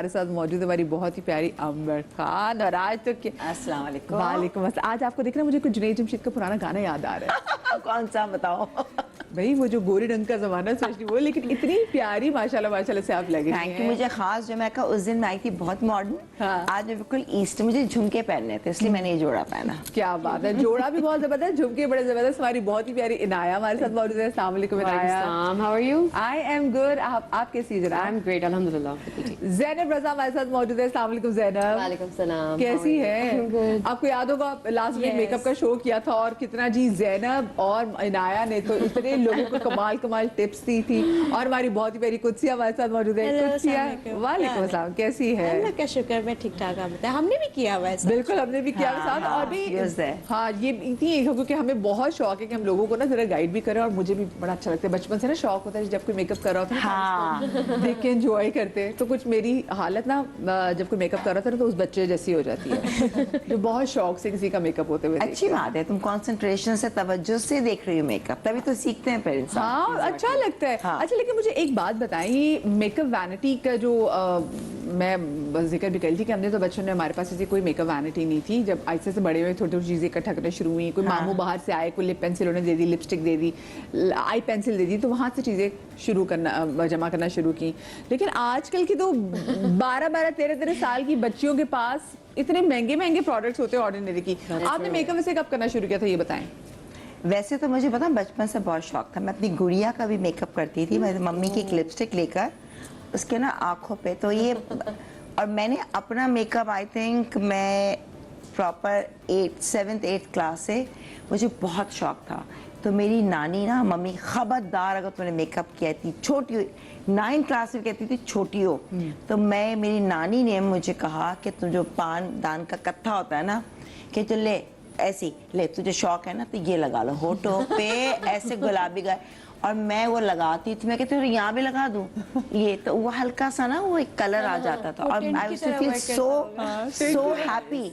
ہمارے ساتھ موجود ہے ہماری بہت ہی پیاری امبر خان. اور آج تو السلام علیکم. وعلیکم السلام. آج آپ کو دیکھ رہا مجھے کچھ جنید جمشید کا پرانا گانا یاد آ رہا ہے. کون سا بتاؤ؟ بھائی وہ جو گورے رنگ کا زمانہ سوچتی وہ, لیکن اتنی پیاری ماشاءاللہ سے آپ لگ رہی تھینک یو. ہیں. مجھے خاص جو میں کہا اس دن میں آئی تھی بہت ماڈرن, آج میں بالکل ایسٹ, مجھے جھمکے پہننے تھے اس لیے میں نے یہ جوڑا پہنا. کیا بات ہے, جوڑا بھی بہت زبردست, جھمکے بڑے زبردست. ہماری بہت ہی پیاری عنایا ہمارے ساتھ موجود ہے. السلام علیکم Inaya. How are you? I am good. آپ کیسی ہیں جناب؟ I'm great, alhamdulillah. زینب رضا ہمارے ساتھ موجود ہے. السلام علیکم زینب. وعلیکم السلام. کیسی ہے؟ آپ کو یاد ہوگا لاسٹ ویک میک اپ کا شو کیا تھا اور کتنا جی زینب اور عنایا نے تو اتنے لوگوں کو کمال ٹپس دی تھی. اور ہماری بہت ہی پیاری قدسیہ ہمارے ساتھ موجود ہے. قدسیہ وعلیکم السلام, کیسی ہے؟ اللہ کا شکر, میں ٹھیک ٹھاک. آپ بتائیں, ہم نے بھی کیا ہوا ہے. بالکل ہم نے بھی کیا ساتھ. اور بھی ہاں یہ کیونکہ ہمیں بہت شوق ہے کہ ہم لوگوں کو نا ذرا گائیڈ بھی کریں, اور مجھے بھی بڑا اچھا لگتا ہے. بچپن سے نا شوق ہوتا ہے جب کوئی میک اپ کر رہا ہوتا ہے دیکھ کے انجوائے کرتے ہیں. تو کچھ میری حالت نا جب کوئی میک اپ کر رہا تھا نا تو اس بچے جیسی ہو جاتی ہے جو بہت شوق سے کسی کا میک اپ ہوتے ہوئے. اچھی بات ہے, تم کانسنٹریشن سے توجہ سے دیکھ رہی ہو میک اپ, تبھی تو سیکھتے ہیں پھر انسان. ہاں اچھا لگتا ہے. اچھا لیکن مجھے ایک بات بتائیں, یہ میک اپ وینٹی کا جو میں ذکر بھی کری تھی کہ ہم نے تو بچپن میں ہمارے پاس ایسی کوئی میک اپ وینٹی نہیں تھی. جب آہستہ سے بڑے ہوئے تھوڑی تھوڑی چیزیں اکٹھا کرنا شروع ہوئی, کوئی ماموں باہر سے آئے, کوئی لپ پینسل انہیں دے دی, لپسٹک دے دی, آئی پینسل دے دی, تو وہاں سے چیزیں شروع کرنا جمع کرنا شروع کی. لیکن آج کل کی تو 12-13 سال کی بچیوں کے پاس اتنے مہنگے پروڈکٹس ہوتے ہیں آرڈینری کی. آپ نے میک اپ ویسے کب کرنا شروع کیا تھا یہ بتائیں؟ ویسے تو مجھے پتا بچپن سے بہت شوق تھا. میں اپنی گڑیا کا بھی میک اپ کرتی تھی. میں ممی کی ایک لپسٹک لے کر اس کے نا آنکھوں پہ, تو یہ اور میں نے اپنا میک اپ آئی تھنک میں پراپر 7th 8th کلاس سے مجھے بہت شوق تھا. تو میری نانی نا ممی خبردار اگر تم نے میک اپ کیا تھی چھوٹی ہوئی, 9th کلاس میں کہتی تھی چھوٹی ہو. تو میری نانی نے مجھے کہا کہ تم جو پان دان کا کتھا ہوتا ہے نا, کہ تو لے ایسی لے, تجھے شوق ہے نا تو یہ لگا لو ہونٹوں پہ ایسے گلابی گائے. اور میں وہ لگاتی تھی, میں کہتی ہوں یہاں بھی لگا دوں یہ, تو وہ ہلکا سا نا وہ ایک کلر آ جاتا تھا. اور I used to feel so happy.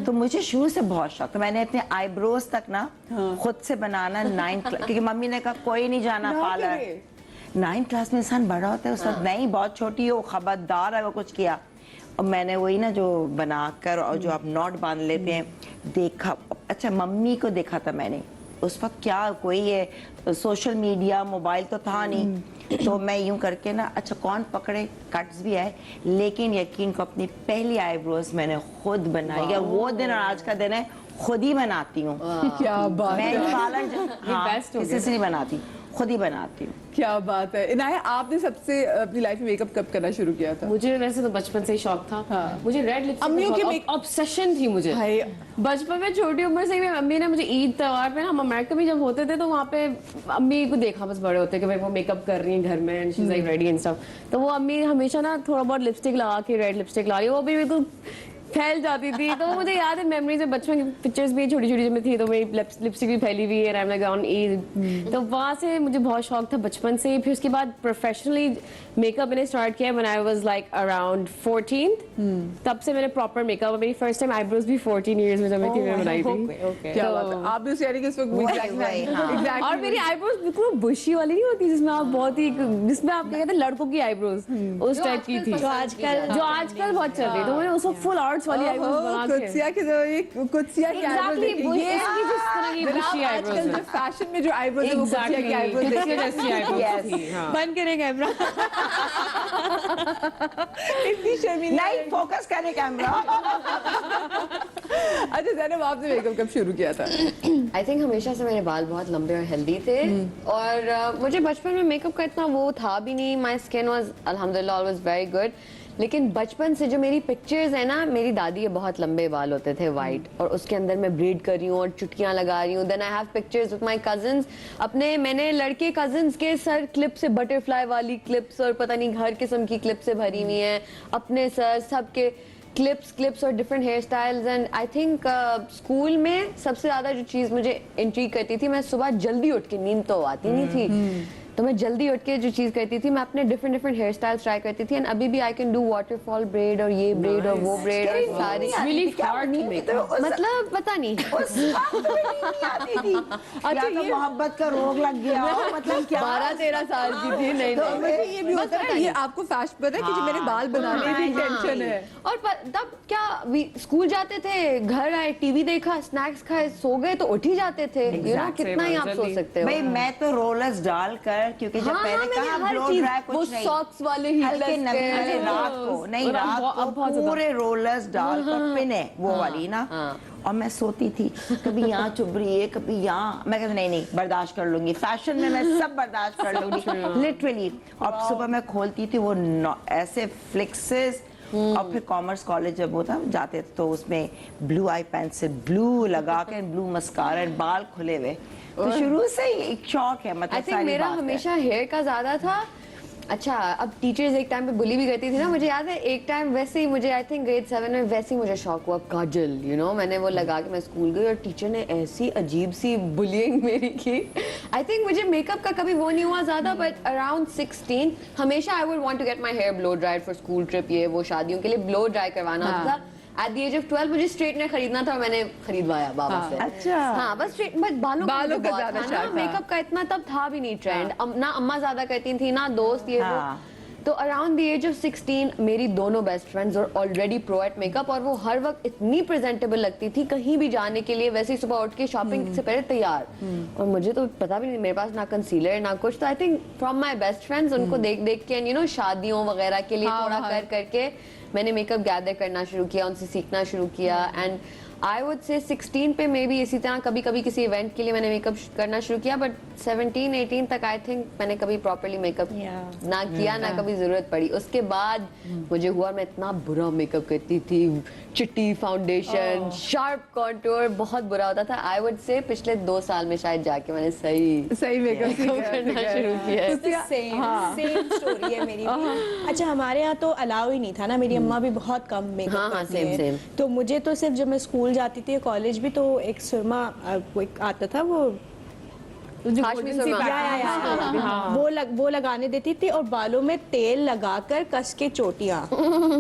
تو مجھے شروع سے بہت شوق تھا. میں نے اپنے آئی بروز تک نا خود سے بنانا 9th کلاس, کیونکہ ممی نے کہا کوئی نہیں جانا پارلر. 9th کلاس میں انسان بڑا ہوتا ہے اس وقت, نہیں بہت چھوٹی ہو, خبردار ہے وہ کچھ کیا. اور میں نے وہی نا جو بنا کر اور جو آپ نوٹ باندھ لیتے ہیں دیکھا. اچھا ممی کو دیکھا تھا میں نے اس وقت, کیا کوئی یہ سوشل میڈیا موبائل تو تھا نہیں, تو میں یوں کر کے نا اچھا کون پکڑے کٹس بھی آئے, لیکن یقین کو اپنی پہلی آئی بروز میں نے خود بنائی ہے. وہ دن اور آج کا دن ہے خود ہی بناتی ہوں. کیا بات ہے, میں پارلر کسی سے نہیں بناتی, خود ہی بناتی ہوں. کیا بات ہے. عنایا آپ نے سب سے اپنی لائف میں میک اپ کب کرنا شروع کیا تھا؟ مجھے ویسے تو بچپن سے ہی شوق تھا. مجھے ریڈ امیوں کی لپسٹک آبسیشن تھی. مجھے بچپن میں چھوٹی عمر سے ہی امی نے مجھے عید تہوار پہ, ہم امریکہ میں جب ہوتے تھے تو وہاں پہ امی کو دیکھا بس بڑے ہوتے کہ بھائی وہ میک اپ کر رہی ہیں گھر میں, she is like ready and stuff. تو وہ امی ہمیشہ نا تھوڑا بہت لپسٹک لگا کے, ریڈ لپسٹک لا رہی, وہ بھی بالکل پھیل جاتی تھی. تو مجھے یاد ہے میموریز میں بچپن کی پکچرز بھی چھوٹی چھوٹی میں تھی, تو میری لپسٹک بھی پھیلی ہوئی ہے, آئی ایم لائک تو وہاں سے مجھے بہت شوق تھا بچپن سے. پھر اس کے بعد پروفیشنلی میک اپ میں نے اسٹارٹ کیا when I was like around 14. تب سے میں نے پراپر میک اپ, میری فرسٹ ٹائم آئی بروز بھی 14 ایئرز میں جب میں تھی بنائی تھی. کیا بات ہے. آپ بھی اس یعنی کہ اس وقت اور میری آئی بروز بالکل بشی والی نہیں ہوتی جس میں آپ بہت ہی, جس میں آپ کہتے ہیں لڑکوں کی آئی بروز اس ٹائپ کی تھی, جو آج کل بہت چل رہی. تو میں نے اس وقت فل آرٹس والی آئی بروز بنا کے, قدسیہ کی جو یہ قدسیہ کی آئی بروز, یہ جس طرح کی بشی آئی آج کل جو فیشن میں جو آئی بروز ہے وہ قدسیہ کی آئی بروز جیسی آئی بروز تھی. بند کریں کیمرہ, اتنی شرمندہ نہیں فوکس کرے کیمرہ. اچھا زینب آپ نے میک اپ کب شروع کیا تھا؟ آئی تھنک ہمیشہ سے میرے بال بہت لمبے اور ہیلدی تھے, اور مجھے بچپن میں میک اپ کا اتنا وہ تھا بھی نہیں. مائی اسکن واز الحمدللہ آلویز ویری گڈ. لیکن بچپن سے جو میری پکچرز ہیں نا, میری دادی کے بہت لمبے بال ہوتے تھے وائٹ, اور اس کے اندر میں بریڈ کر رہی ہوں اور چٹکیاں لگا رہی ہوں. Then I have pictures with my cousins. اپنے میں نے لڑکے کزنس کے سر کلپ سے, بٹر فلائی والی کلپس اور پتہ نہیں ہر قسم کی کلپ سے بھری ہوئی ہیں. اپنے سر سب کے کلپس اور different hair styles. And I think school میں سب سے زیادہ جو چیز مجھے انٹریگ کرتی تھی, میں صبح جلدی اٹھ کے, نیند تو آتی نہیں تھی, तो मैं जल्दी उठ के जो चीज करती थी, मैं अपने डिफरेंट हेयर स्टाइल्स ट्राई करती थी, एंड अभी भी I can do waterfall bread और ये ब्रेड और वो ब्रेड और सारी मतलब पता नहीं अच्छा ये मोहब्बत का रोग लग गया हो, मतलब क्या 12-13 साल की थी। नहीं तो मुझे ये भी होता है, ये आपको फैशन पता है कि जो मेरे बाल बनाने की टेंशन है। और तब क्या स्कूल जाते थे, घर आए, टीवी देखा, स्नैक्स खाए, सो गए तो उठ ही जाते थे। यू नो कितना ही आप सो सकते हो। भाई मैं तो रोलर्स डालकर, क्योंकि जब पहले कहा ब्लो ड्राई वो कुछ नहीं, सॉक्स वाले हल्के हीटलेस नमकीन रात को नहीं, रात को पूरे रोलर्स डालकर पिने वो वाली ना, और मैं सोती थी, कभी यहाँ चुभ रही है, कभी यहाँ, मैं कहती नहीं बर्दाश्त कर लूंगी, फैशन में मैं सब बर्दाश्त कर लूंगी लिटरली। और सुबह मैं खोलती थी वो ऐसे फ्लिक्सेस, और फिर कॉमर्स कॉलेज जब होता जाते थे तो उसमें ब्लू आई पेंसिल, ब्लू लगा के ब्लू मस्कारा, बाल खुले हुए, तो शुरू से ही एक शौक है। मतलब आई थिंक मेरा हमेशा हेयर का ज्यादा था। अच्छा, अब टीचर्स एक टाइम पे बुली भी करती थी ना, मुझे याद है एक टाइम वैसे ही मुझे आई थिंक ग्रेड 7 में वैसे ही मुझे शौक हुआ काजल, यू नो मैंने वो लगा के मैं स्कूल गई और टीचर ने ऐसी अजीब सी बुलिंग मेरी की। आई थिंक मुझे मेकअप का कभी वो नहीं हुआ ज्यादा, बट अराउंड 16 हमेशा I would want to get my hair blow dried for school trip, ये वो शादियों के लिए ब्लो ड्राई करवाना होता था। एट द एज ऑफ 12 मुझे स्ट्रेटनर खरीदना था और मैंने खरीदवाया बाबा से। अच्छा हाँ, बस स्ट्रेट, बस बालों का ज्यादा था शौक ना, था। मेकअप का इतना तब था भी नहीं ट्रेंड, ना अम्मा ज्यादा करती थी ना दोस्त ये वो। तो अराउंड द एज ऑफ 16 मेरी दोनों बेस्ट फ्रेंड्स और ऑलरेडी प्रो एट मेकअप, और वो हर वक्त इतनी प्रेजेंटेबल लगती थी कहीं भी जाने के लिए, वैसे ही सुबह उठ के शॉपिंग से पहले तैयार, और मुझे तो पता भी नहीं, मेरे पास ना कंसीलर ना कुछ। तो I think from my best friends उनको देख देख के, यू नो शादियों वगैरह के लिए थोड़ा कर करके मैंने मेकअप गैदर करना शुरू किया, उनसे सीखना शुरू किया। एंड आई वुड से 16 पे मे बी इसी तरह कभी कभी किसी इवेंट के लिए मैंने मेकअप करना शुरू किया, बट 17-18 तक आई थिंक मैंने कभी प्रॉपर्ली मेकअप ना किया, ना कभी जरूरत पड़ी। उसके बाद मुझे हुआ मैं इतना बुरा मेकअप करती थी, चिट्टी फाउंडेशन, शार्प कॉन्टूर, बहुत बुरा होता था। आई वुड से पिछले 2 साल में शायद जाके मैंने सही मेकअप करना शुरू किया है। सेम स्टोरी है मेरी भी। अच्छा, हमारे यहाँ तो अलाउ ही नहीं था ना, मेरी अम्मा भी बहुत कम मेकअप करती है, तो मुझे तो सिर्फ जब मैं स्कूल जाती थी कॉलेज भी, तो एक सुरमा एक आता था वो वो लगाने देती थी, और बालों में तेल लगाकर कस के चोटियां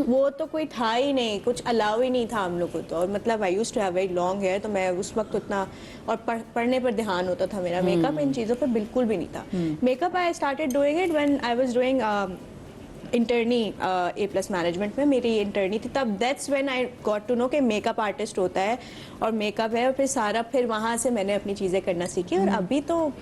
वो तो कोई था ही नहीं, कुछ अलाउ ही नहीं था हम लोग को तो। और मतलब I used to have very long hair, तो मैं उस वक्त उतना, और पढ़ने पर ध्यान होता था मेरा, मेकअप इन चीज़ों पर बिल्कुल भी नहीं था। Makeup I started doing it when I was doing internee A+ management में मेरी इंटर्नी थी तब। That's when I got to know कि मेकअप आर्टिस्ट होता है और मेकअप है, और फिर सारा, फिर वहाँ से मैंने अपनी चीज़ें करना सीखी, और अभी तो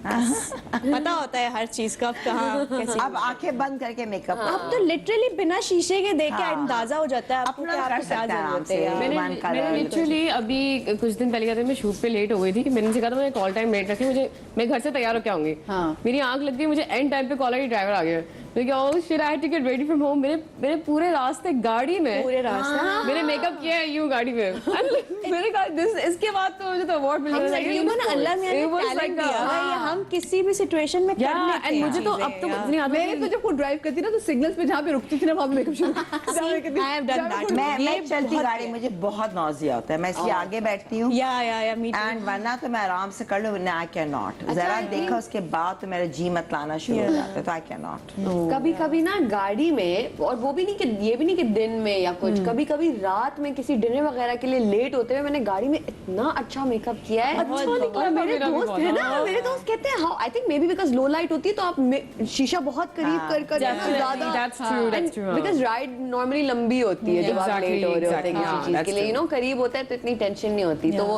पता होता है हर चीज कब कहाँ कैसे। अब आंखें बंद करके मेकअप अब तो लिटरली बिना शीशे के देख के अंदाजा हो जाता है आपको कि आपको क्या जरूरत है। मैंने लिटरली अभी कुछ दिन पहले क्या था, मैं शूट पे लेट हो गई थी, कि मैंने सिखा था मैं कॉल टाइम लेट रखी, मुझे मैं घर से तैयार होकर आऊंगी, मेरी आंख लग गई, मुझे एंड टाइम पे कॉलर ड्राइवर आ गया, oh shit I had to get ready from home. मेरे पूरे रास्ते गाड़ी में, पूरे रास्ते मैंने मेकअप किया है यूं गाड़ी में। मैंने कहा इसके बाद तो मुझे तो अवार्ड मिल जाएगा। अल्लाह ने टैलेंट दिया है, ये हम किसी भी सिचुएशन में कर लेते हैं। मुझे तो अब तो कुछ नहीं आता। मैं तो जब वो ड्राइव करती ना, तो सिग्नल्स पे जहाँ पे रुकती थी ना, वहाँ पे मेकअप शुरू मैं चलती गाड़ी, मुझे बहुत नौजिया होता है, मैं इसलिए आगे बैठती हूँ, एंड वरना तो मैं आराम से कर लूँ, आई कैन नॉट। जरा देखा उसके बाद तो मेरा जी मत लाना शुरू हो जाता है, तो आई कैन नॉट। कभी कभी ना गाड़ी में, और वो भी नहीं कि ये भी नहीं कि दिन में या कुछ, कभी कभी रात में किसी डिनर वगैरह के लिए लेट होते हुए मैंने गाड़ी में इतना अच्छा मेकअप किया है। अच्छा निकला। मेरे दोस्त है ना, मेरे दोस्त कहते हैं I think may be because low light होती है तो आप शीशा बहुत करीब कर ज्यादा, बिकॉज राइड नॉर्मली लंबी होती है जब आप लेट हो रहे होते हैं किसी चीज के लिए, यू नो करीब होता है तो इतनी टेंशन नहीं होती। तो वो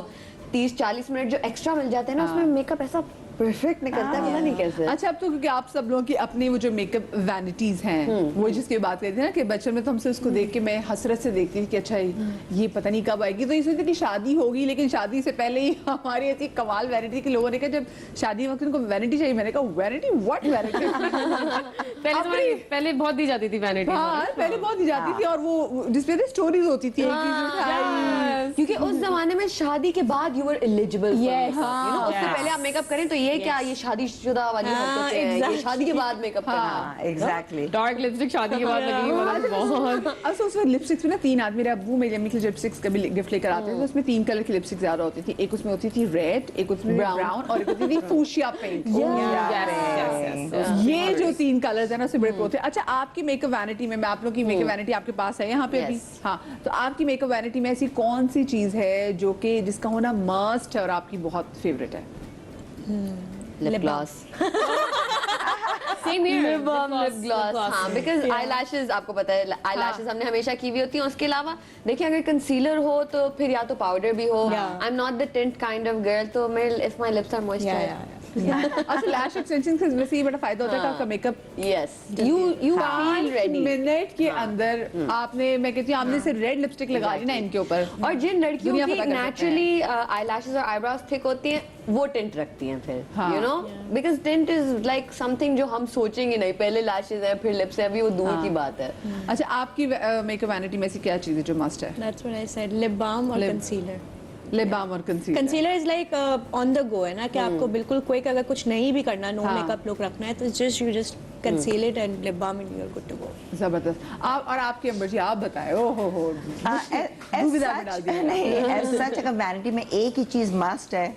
30-40 मिनट जो एक्स्ट्रा मिल जाते हैं ना, उसमें मेकअप ऐसा परफेक्ट निकलता है, पता नहीं कैसे। अच्छा, अब तो क्योंकि आप सब लोगों की अपनी वो जो मेकअप वैनिटीज हैं, वो जिसकी बात करती थी ना कि बचपन में तो हमसे उसको देख के मैं हसरत से देखती थी कि अच्छा ये पता नहीं कब आएगी, तो ये सोचती थी शादी होगी, लेकिन शादी से पहले ही हमारी ऐसी कमाल वैनिटी के लोगों ने कहा जब शादी वक्त उनको वैनिटी चाहिए, मैंने कहा वैनिटी व्हाट वैनिटी। पहले बहुत दी जाती थी वैनिटी। हाँ, पहले बहुत दी जाती थी, और वो जिसपे स्टोरीज होती थी, क्योंकि उस जमाने में शादी के बाद यू वर एलिजिबल, उससे पहले आप मेकअप करें तो ये क्या ये शादी शुदा वाली हरकतें हैं, ये exactly. शादी के बाद मेकअप करना. हाँ, exactly. डार्क लिपस्टिक शादी के बाद लगेगी मतलब बहुत. अच्छा उसमें लिपस्टिक्स में ना 3 आदमी, मेरे अब्बू मेरी अम्मी की लिपस्टिक्स कभी गिफ्ट लेकर आते थे तो उसमें 3 कलर की लिपस्टिक ज्यादा होती थी. एक उसमें होती थी रेड, एक उसमें ब्राउन और एक होती थी फूशिया पिंक. ये जो 3 कलर्स है ना उससे बड़े प्रो थे. अच्छा आपकी मेकअप वैनिटी में, मैं आप लोग की मेकअप वैनिटी आपके पास है यहाँ पे अभी. Yes. हाँ तो आपकी मेकअप वैनिटी में ऐसी कौन सी चीज है जो कि जिसका होना मस्ट है और आपकी बहुत फेवरेट है? lip gloss. Same here. Lip gloss. हाँ, because eyelashes आपको पता है eyelashes हमने हमेशा की हुई होती हैं. उसके अलावा देखिए अगर concealer हो तो फिर या तो powder भी हो. Yeah. I'm not the tint kind of girl तो मेरे if my lips are moisturized. अच्छा लैश एक्सटेंशन से वैसे ये बड़ा फायदा होता है कि आपका makeup Yes. You feel ready. Minute के अंदर आपने, मैं कहती हूँ आपने से रेड लिपस्टिक लगा ली ना इनके ऊपर. और जिन लड़कियों दुनिया की पता कर सकते हैं. नेचुरली eyelashes और eyebrows thick होती हैं वो टिंट रखती हैं फिर. हाँ. You know because tint is like something जो हम सोचेंगे नहीं. पहले lashes है फिर lips है, अभी वो दूर की बात है. अच्छा आपकी मेकअप वैनिटी में ऐसी क्या चीज है जो मस्ट है? That's what I said. Lip balm और Lip- concealer. लिप बाम और concealer. Concealer is like on the go है ना कि आपको बिल्कुल क्विक अगर कुछ नहीं भी करना, नो हाँ. मेकअप लुक रखना है तो just you just conceal it and lip balm and you are good to go. जबरदस्त. आप और आपकी अंबर जी आप बताएं. ओ हो दुविधा में डाल दिया. नहीं as such अगर वैनिटी में एक ही चीज मस्ट है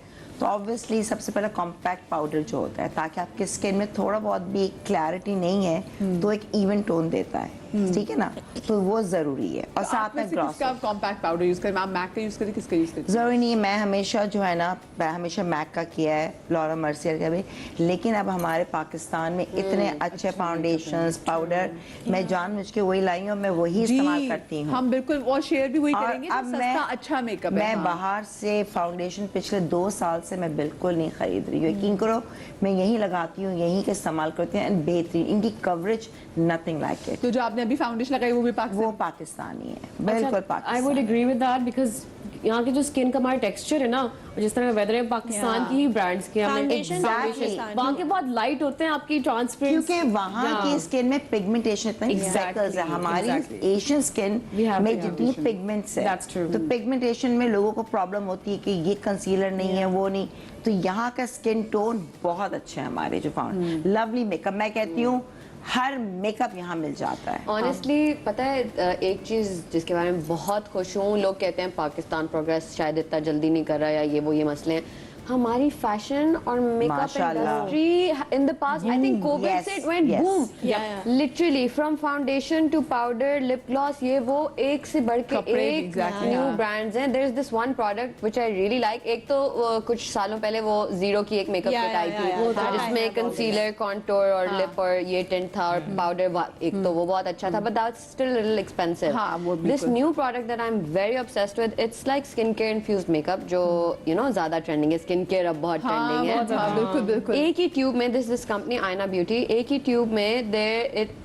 तो ऑब्वियसली सबसे पहले कॉम्पैक्ट पाउडर जो होता है ताकि आपके स्किन में थोड़ा बहुत भी क्लैरिटी नहीं है तो एक इवन टोन देता है. ठीक है ना, तो वो जरूरी है. और साथ में ग्लॉस. किसका कॉम्पैक्ट पाउडर यूज करें? आप मैक का यूज करें, किसका यूज करें? जरूरी नहीं है. मैं हमेशा जो है ना, मैं हमेशा मैक का किया है, लॉरा मर्सियर का भी. लेकिन अब हमारे पाकिस्तान में इतने अच्छे फाउंडेशंस पाउडर मैं जानबूझ के वही लाई हूँ, मैं वही इस्तेमाल करती हूँ. हम बिल्कुल वो शेयर भी वही और करेंगे. अब सस्ता अच्छा मेकअप है. मैं हाँ. बाहर से फाउंडेशन पिछले 2 साल से मैं बिल्कुल नहीं खरीद रही हूँ. यकीन करो मैं यही लगाती हूँ, यही का इस्तेमाल करती हूँ एंड बेहतरीन. इनकी कवरेज नथिंग लाइक इट. तो जो आपने अभी फाउंडेशन लगाई वो भी वो पाकिस्तानी है, बिल्कुल I would Pakistani. agree with that because यहाँ की जो स्किन का हमारा टेक्सचर है ना, और जिस तरह वेदर है पाकिस्तान की ही ब्रांड्स के Foundation Exactly. वहाँ के बहुत लाइट होते हैं आपकी ट्रांसपेरेंट. क्योंकि वहाँ की स्किन में पिगमेंटेशन इतनी Exactly, है. हमारी exactly. Asian skin We have में जितनी pigmentation. पिगमेंट्स है That's true. तो पिगमेंटेशन में लोगों को प्रॉब्लम होती है कि ये कंसीलर नहीं है, वो नहीं. तो यहाँ का स्किन टोन बहुत अच्छा है. हमारे जो फाउंड लवली मेकअप, मैं कहती हूँ हर मेकअप यहाँ मिल जाता है. ऑनेस्टली पता है एक चीज जिसके बारे में बहुत खुश हूँ. लोग कहते हैं पाकिस्तान प्रोग्रेस शायद इतना जल्दी नहीं कर रहा या ये वो ये मसले हैं. हमारी फैशन और मेकअप माशाल्लाह. Industry in the past I think Covid Yes, से it went yes. Boom. Yeah. Literally from foundation to powder lip gloss ये वो एक से बढ़ के कपड़े, एक exactly, न्यू हाँ. ब्रांड्स हैं. There is this one product which I really like. एक तो कुछ सालों पहले वो जीरो की एक मेकअप Yeah, किट आई yeah, थी yeah, yeah. जिसमें Yeah. कंसीलर कॉन्टूर और लिप और ये टिंट था और पाउडर एक तो वो बहुत अच्छा था but that's still little expensive. हाँ, वो दिस बिल्कुल. New product that I am very obsessed with its like skin care infused makeup जो यू नो ज्यादा ट्रेंडिंग है. स्किन केयर अब बहुत ट्रेंडिंग है. हाँ, बिल्कुल बिल्कुल. एक ही ट्यूब में दिस कंपनी आयना ब्यूटी एक ही ट्यूब में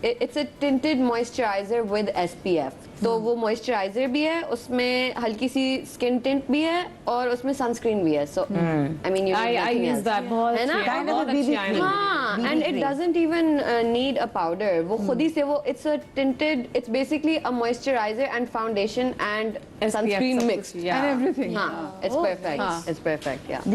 it's a tinted moisturiser with SPF. तो वो मॉइस्चराइजर भी है, उसमें हल्की सी स्किन टिंट भी है और उसमें सनस्क्रीन भी है. So I mean you I use that बहुत है ना? अच्छी है, Kind of a बहुत अच्छी BB है। cream. हाँ, BB and it cream. doesn't even need a powder. वो खुद ही से वो it's a tinted, it's basically a moisturizer and foundation and SPF sunscreen सब mixed. कुछ, yeah. And everything. हाँ, it's perfect. हाँ. It's perfect. Yeah. This